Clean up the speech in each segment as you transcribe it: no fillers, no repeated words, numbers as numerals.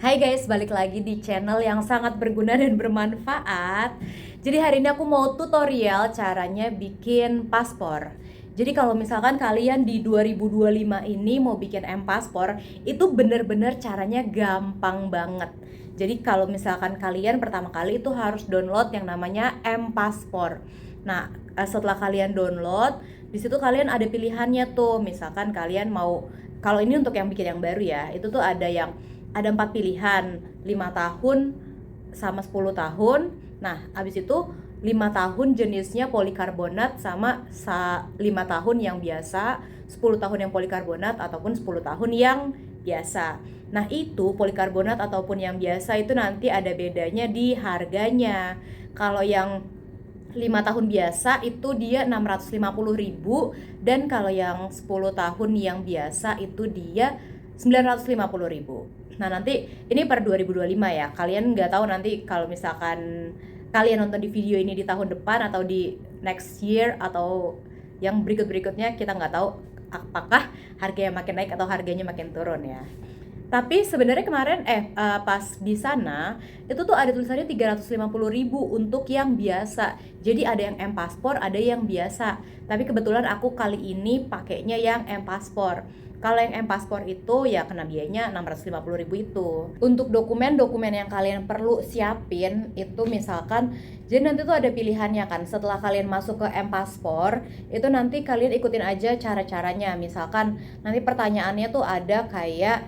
Hai guys, balik lagi di channel yang sangat berguna dan bermanfaat. Jadi hari ini aku mau tutorial caranya bikin paspor. Jadi kalau misalkan kalian di 2025 ini mau bikin M-Paspor, itu bener-bener caranya gampang banget. Jadi kalau misalkan kalian pertama kali itu harus download yang namanya M-Paspor. Nah, setelah kalian download, di situ kalian ada pilihannya tuh. Misalkan kalian mau, kalau ini untuk yang bikin yang baru ya, itu tuh ada 4 pilihan, 5 tahun sama 10 tahun. Nah, abis itu 5 tahun jenisnya polikarbonat sama 5 tahun yang biasa, 10 tahun yang polikarbonat ataupun 10 tahun yang biasa. Nah, itu polikarbonat ataupun yang biasa itu nanti ada bedanya di harganya. Kalau yang 5 tahun biasa itu dia 650.000, dan kalau yang 10 tahun yang biasa itu dia 950.000. Nah, nanti ini per 2025 ya. Kalian nggak tahu nanti kalau misalkan kalian nonton di video ini di tahun depan atau di next year atau yang berikut-berikutnya, kita nggak tahu apakah harganya makin naik atau harganya makin turun ya. Tapi sebenarnya kemarin pas di sana itu tuh ada tulisannya 350.000 untuk yang biasa. Jadi ada yang M-Paspor, ada yang biasa. Tapi kebetulan aku kali ini pakainya yang M-Paspor. Kalau yang M-Paspor itu ya kena biayanya 650.000 itu. Untuk dokumen-dokumen yang kalian perlu siapin itu misalkan, jadi nanti tuh ada pilihannya kan. Setelah kalian masuk ke M-Paspor, itu nanti kalian ikutin aja cara-caranya. Misalkan nanti pertanyaannya tuh ada kayak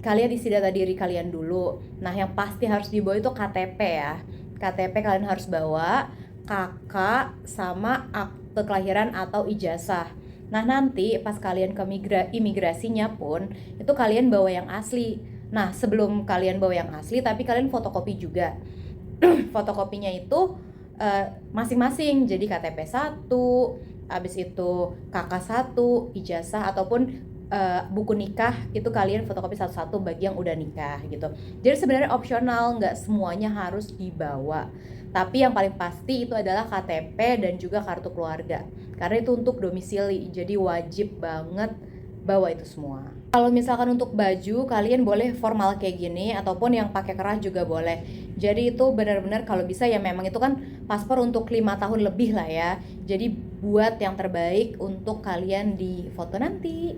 kalian isi data diri kalian dulu. Nah, yang pasti harus dibawa itu KTP ya. KTP kalian harus bawa, kakak sama akte kelahiran atau ijazah. Nah, nanti pas kalian ke imigrasinya pun itu kalian bawa yang asli. Nah, sebelum kalian bawa yang asli tapi kalian fotokopi juga. Fotokopinya itu masing-masing. Jadi KTP 1, habis itu kakak 1, ijazah ataupun buku nikah itu kalian fotokopi satu-satu bagi yang udah nikah gitu. Jadi sebenarnya opsional, nggak semuanya harus dibawa. Tapi yang paling pasti itu adalah KTP dan juga kartu keluarga. Karena itu untuk domisili, jadi wajib banget bawa itu semua. Kalau misalkan untuk baju, kalian boleh formal kayak gini ataupun yang pakai kerah juga boleh. Jadi itu benar-benar kalau bisa ya, memang itu kan paspor untuk 5 tahun lebih lah ya. Jadi buat yang terbaik untuk kalian di foto nanti.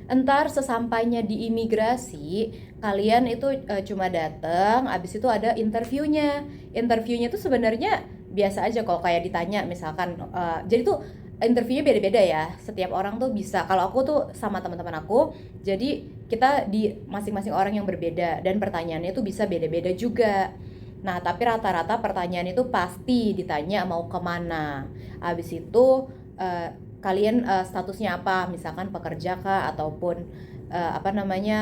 Entar sesampainya di imigrasi, kalian itu cuma datang, abis itu ada interviewnya. Interviewnya itu sebenarnya biasa aja kalau kayak ditanya misalkan, jadi tuh interviewnya beda-beda ya. Setiap orang tuh bisa. Kalau aku tuh sama teman-teman aku, jadi kita di masing-masing orang yang berbeda dan pertanyaannya tuh bisa beda-beda juga. Nah, tapi rata-rata pertanyaan itu pasti ditanya mau kemana. Abis itu kalian statusnya apa, misalkan pekerja kah ataupun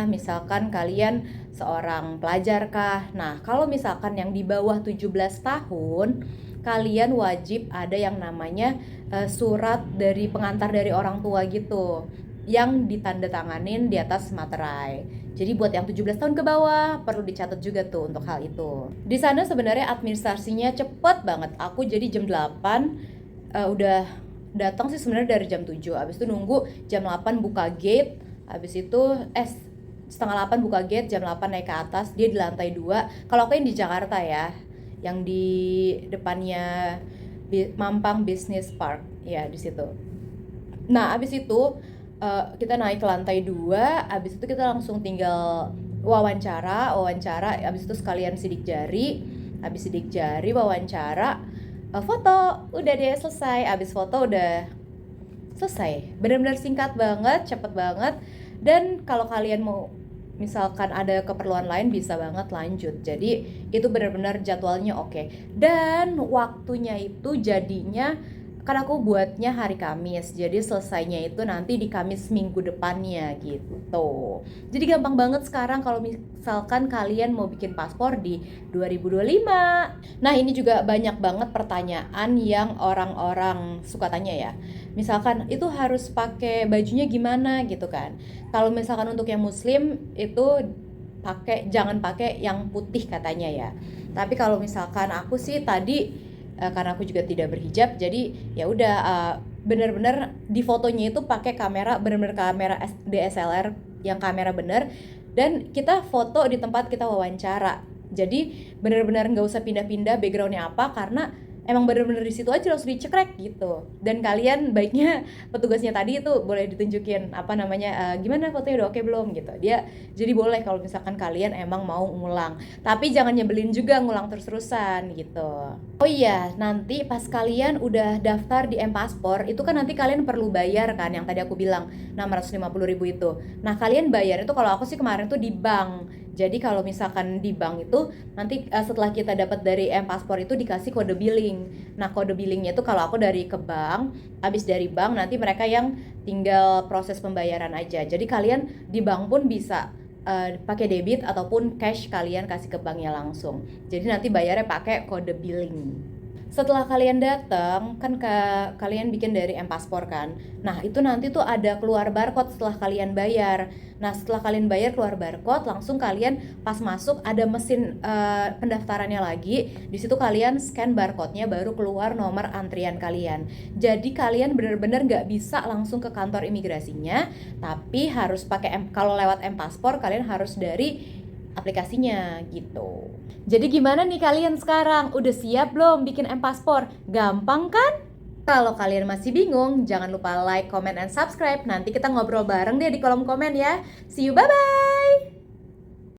misalkan kalian seorang pelajar kah. Nah, kalau misalkan yang di bawah 17 tahun, kalian wajib ada yang namanya surat dari pengantar dari orang tua gitu, yang ditandatanganin di atas materai. Jadi buat yang 17 tahun ke bawah perlu dicatat juga tuh untuk hal itu. Di sana sebenarnya administrasinya cepet banget. Aku jadi jam 8 udah datang sih sebenarnya dari jam 7. Habis itu nunggu jam 8 buka gate. Habis itu setengah 8 buka gate, jam 8 naik ke atas. Dia di lantai 2. Kalau aku yang di Jakarta ya, yang di depannya Mampang Business Park ya, di situ. Nah, habis itu kita naik ke lantai 2. Habis itu kita langsung tinggal wawancara. Habis itu sekalian sidik jari. Habis sidik jari, wawancara, foto, udah deh selesai. Abis foto udah selesai. Benar-benar singkat banget, cepet banget. Dan kalau kalian mau misalkan ada keperluan lain bisa banget lanjut. Jadi itu benar-benar jadwalnya oke. Dan waktunya itu jadinya, kan aku buatnya hari Kamis, jadi selesainya itu nanti di Kamis minggu depannya gitu. Jadi gampang banget sekarang kalau misalkan kalian mau bikin paspor di 2025. Nah, ini juga banyak banget pertanyaan yang orang-orang suka tanya ya. Misalkan itu harus pakai bajunya gimana gitu kan. Kalau misalkan untuk yang muslim itu jangan pakai yang putih katanya ya. Tapi kalau misalkan aku sih tadi karena aku juga tidak berhijab, jadi ya udah bener-bener di fotonya itu pakai kamera bener-bener kamera DSLR yang kamera bener. dan kita foto di tempat kita wawancara. Jadi benar-benar nggak usah pindah-pindah backgroundnya apa, karena emang bener-bener di situ aja langsung dicekrek gitu. Dan kalian baiknya petugasnya tadi itu boleh ditunjukin apa namanya, gimana fotonya, udah oke belum gitu. Dia jadi boleh kalau misalkan kalian emang mau ngulang. Tapi jangan nyebelin juga ngulang terus-terusan gitu. Oh iya, nanti pas kalian udah daftar di M-Paspor, itu kan nanti kalian perlu bayar kan, yang tadi aku bilang 650.000 itu. Nah, kalian bayar itu kalau aku sih kemarin tuh di bank. Jadi kalau misalkan di bank itu nanti setelah kita dapat dari M-Paspor itu dikasih kode billing. Nah, kode billingnya itu kalau aku dari ke bank, habis dari bank nanti mereka yang tinggal proses pembayaran aja. Jadi kalian di bank pun bisa pakai debit ataupun cash, kalian kasih ke banknya langsung. Jadi nanti bayarnya pakai kode billing. Setelah kalian datang kan kalian bikin dari M-Paspor kan. Nah, itu nanti tuh ada keluar barcode setelah kalian bayar. Nah, setelah kalian bayar keluar barcode, langsung kalian pas masuk ada mesin pendaftarannya lagi. Di situ kalian scan barcode-nya, baru keluar nomor antrian kalian. Jadi kalian benar-benar nggak bisa langsung ke kantor imigrasinya, tapi harus pakai kalau lewat M-Paspor kalian harus dari aplikasinya gitu. Jadi gimana nih kalian sekarang? Udah siap belum bikin M-Paspor? Gampang kan? Kalau kalian masih bingung, jangan lupa like, comment, and subscribe. Nanti kita ngobrol bareng deh di kolom komen ya. See you, bye-bye!